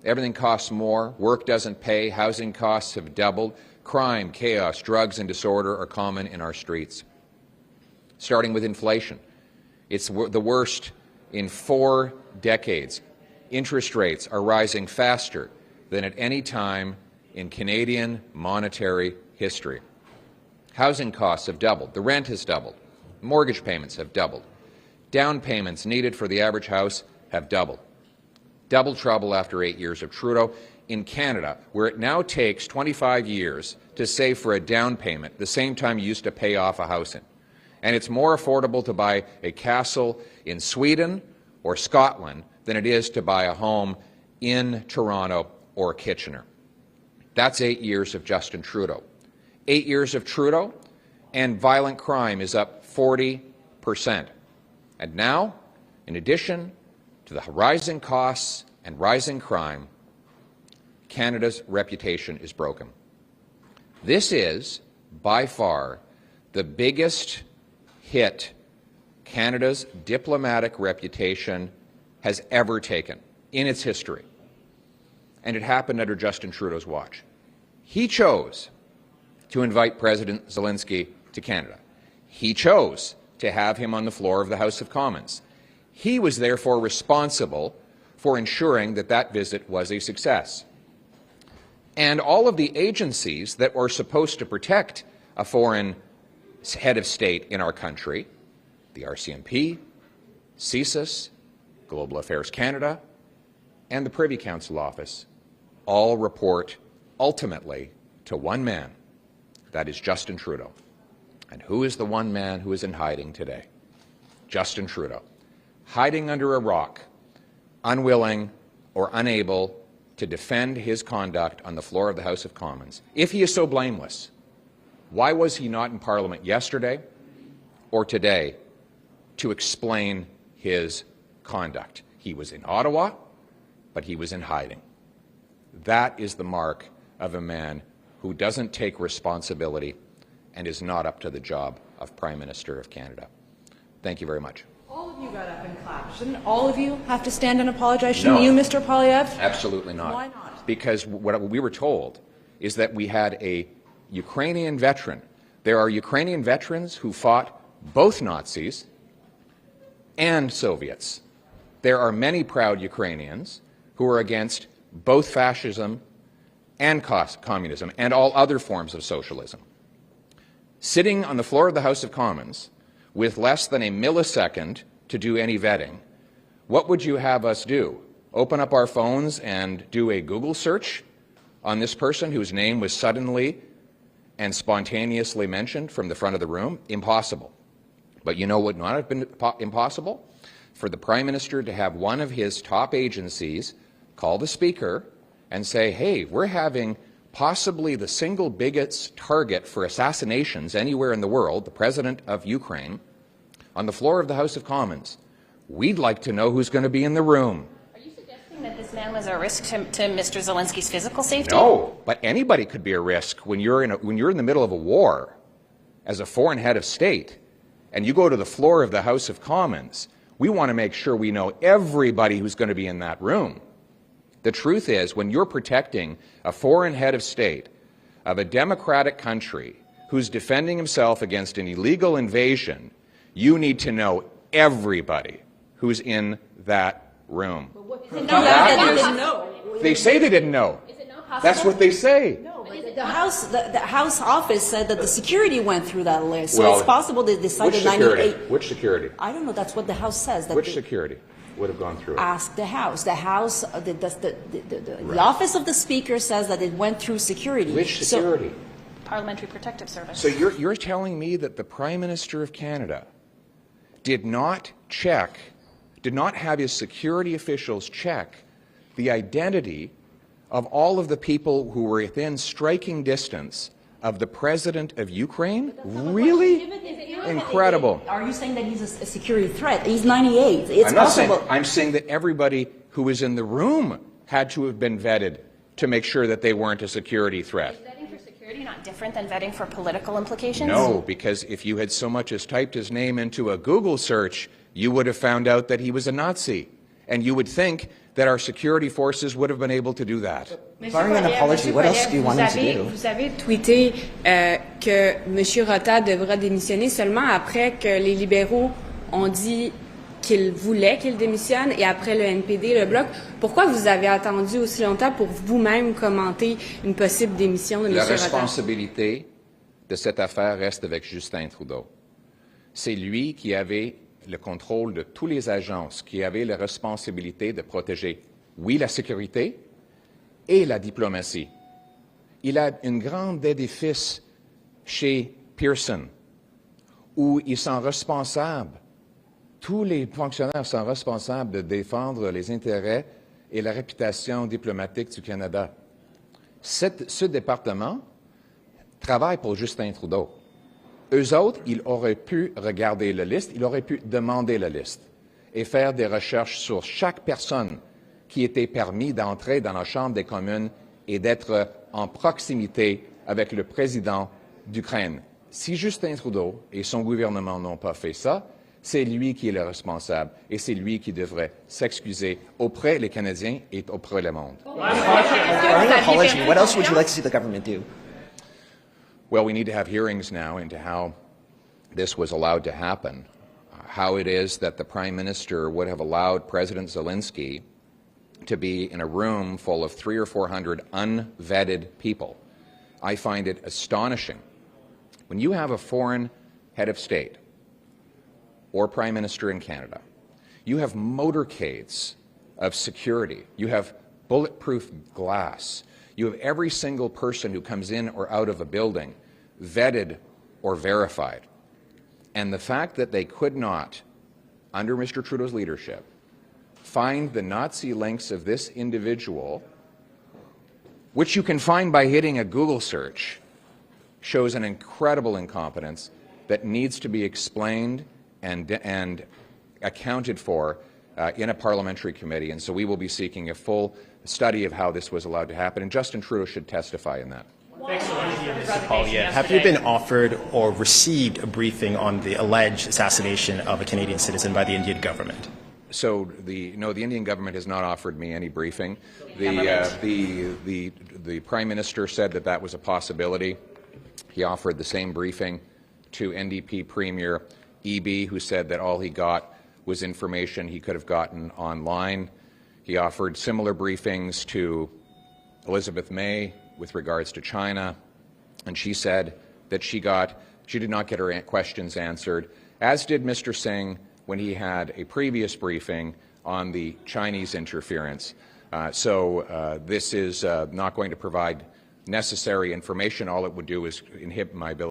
Everything costs more, work doesn't pay, housing costs have doubled, crime, chaos, drugs and disorder are common in our streets. Starting with inflation. It's the worst in 4 decades. Interest rates are rising faster than at any time in Canadian monetary history. Housing costs have doubled. The rent has doubled. Mortgage payments have doubled. Down payments needed for the average house have doubled. Double trouble after 8 years of Trudeau. In Canada, where it now takes 25 years to save for a down payment, the same time you used to pay off a house in. And it's more affordable to buy a castle in Sweden or Scotland than it is to buy a home in Toronto or Kitchener. That's 8 years of Justin Trudeau. 8 years of Trudeau, and violent crime is up 40%. And now, in addition to the rising costs and rising crime, Canada's reputation is broken. This is, by far, the biggest hit Canada's diplomatic reputation has ever taken in its history. And it happened under Justin Trudeau's watch. He chose to invite President Zelensky to Canada. He chose to have him on the floor of the House of Commons. He was therefore responsible for ensuring that that visit was a success. And all of the agencies that were supposed to protect a foreign head of state in our country, the RCMP, CSIS, Global Affairs Canada, and the Privy Council Office, all report ultimately to one man, that is Justin Trudeau. And who is the one man who is in hiding today? Justin Trudeau, hiding under a rock, unwilling or unable to defend his conduct on the floor of the House of Commons. If he is so blameless, why was he not in Parliament yesterday or today to explain his conduct? He was in Ottawa, but he was in hiding. That is the mark of a man who doesn't take responsibility and is not up to the job of Prime Minister of Canada. Thank you very much. All of you got up and clapped. Shouldn't all of you have to stand and apologize? Shouldn't you, Mr. Poilievre? Absolutely not. Why not? Because what we were told is that we had a Ukrainian veteran. There are Ukrainian veterans who fought both Nazis and Soviets. There are many proud Ukrainians who are against both fascism and communism and all other forms of socialism. Sitting on the floor of the House of Commons with less than a millisecond to do any vetting, what would you have us do? Open up our phones and do a Google search on this person whose name was suddenly and spontaneously mentioned from the front of the room? Impossible. But you know what would not have been impossible? For the Prime Minister to have one of his top agencies call the Speaker and say, hey, we're having possibly the single biggest target for assassinations anywhere in the world, the President of Ukraine, on the floor of the House of Commons. We'd like to know who's going to be in the room. Are you suggesting that this man was a risk to Mr. Zelensky's physical safety? No, but anybody could be a risk when you're in the middle of a war as a foreign head of state and you go to the floor of the House of Commons. We want to make sure we know everybody who's going to be in that room. The truth is, when you're protecting a foreign head of state of a democratic country who's defending himself against an illegal invasion, you need to know everybody who's in that room. They say they didn't know. Is it not possible? That's what they say. No, but the House office said that the security went through that list. So Well, it's possible they decided 98. Which security? I don't know. That's what the House says. That Which security would have gone through it? Ask the House. The House, the Office of the Speaker says that it went through security. Which security? Parliamentary Protective Service. So you're telling me that the Prime Minister of Canada did not have his security officials check the identity of all of the people who were within striking distance of the President of Ukraine? Really? Incredible. Are you saying that he's a security threat? He's 98. It's I'm not possible. saying, I'm saying that everybody who was in the room had to have been vetted to make sure that they weren't a security threat. Is vetting for security not different than vetting for political implications? No, because if you had so much as typed his name into a Google search, you would have found out that he was a Nazi. And you would think that our security forces would have been able to do that. Barring an apology, what else do you want him to do? Vous avez tweeté que M. Rota devra démissionner seulement après que les libéraux ont dit qu'ils voulaient qu'il démissionne et après le NPD, le Bloc. Pourquoi vous avez attendu aussi longtemps pour vous-même commenter une possible démission de M. La Rota? responsabilité de cette affaire reste avec Justin Trudeau. C'est lui qui avait le contrôle de toutes les agences, qui avait la responsabilité de protéger, oui, la sécurité et la diplomatie. Il a un grand édifice chez Pearson où ils sont responsables, tous les fonctionnaires sont responsables de défendre les intérêts et la réputation diplomatique du Canada. Ce département travaille pour Justin Trudeau. Eux autres, ils auraient pu regarder la liste, ils auraient pu demander la liste et faire des recherches sur chaque personne qui était permis d'entrer dans la Chambre des communes et d'être en proximité avec le président d'Ukraine. Si Justin Trudeau et son gouvernement n'ont pas fait ça, c'est lui qui est le responsable et c'est lui qui devrait s'excuser auprès des Canadiens et auprès du monde. Barring an apology, what else would you like to see the government do? Well, we need to have hearings now into how this was allowed to happen, how it is that the Prime Minister would have allowed President Zelensky to be in a room full of 300 or 400 unvetted people. I find it astonishing. When you have a foreign head of state or Prime Minister in Canada, you have motorcades of security, you have bulletproof glass, you have every single person who comes in or out of a building vetted or verified. And the fact that they could not, under Mr. Trudeau's leadership, find the Nazi links of this individual, which you can find by hitting a Google search, shows an incredible incompetence that needs to be explained and accounted for in a parliamentary committee. And so we will be seeking a full study of how this was allowed to happen, and Justin Trudeau should testify in that. Thanks so much, Mr. Poilievre. Have you been offered or received a briefing on the alleged assassination of a Canadian citizen by the Indian government? So the Indian government has not offered me any briefing. The Prime Minister said that that was a possibility. He offered the same briefing to NDP Premier Eby, who said that all he got was information he could have gotten online. He offered similar briefings to Elizabeth May with regards to China, and she said that she did not get her questions answered, as did Mr. Singh when he had a previous briefing on the Chinese interference. This is not going to provide necessary information. All it would do is inhibit my ability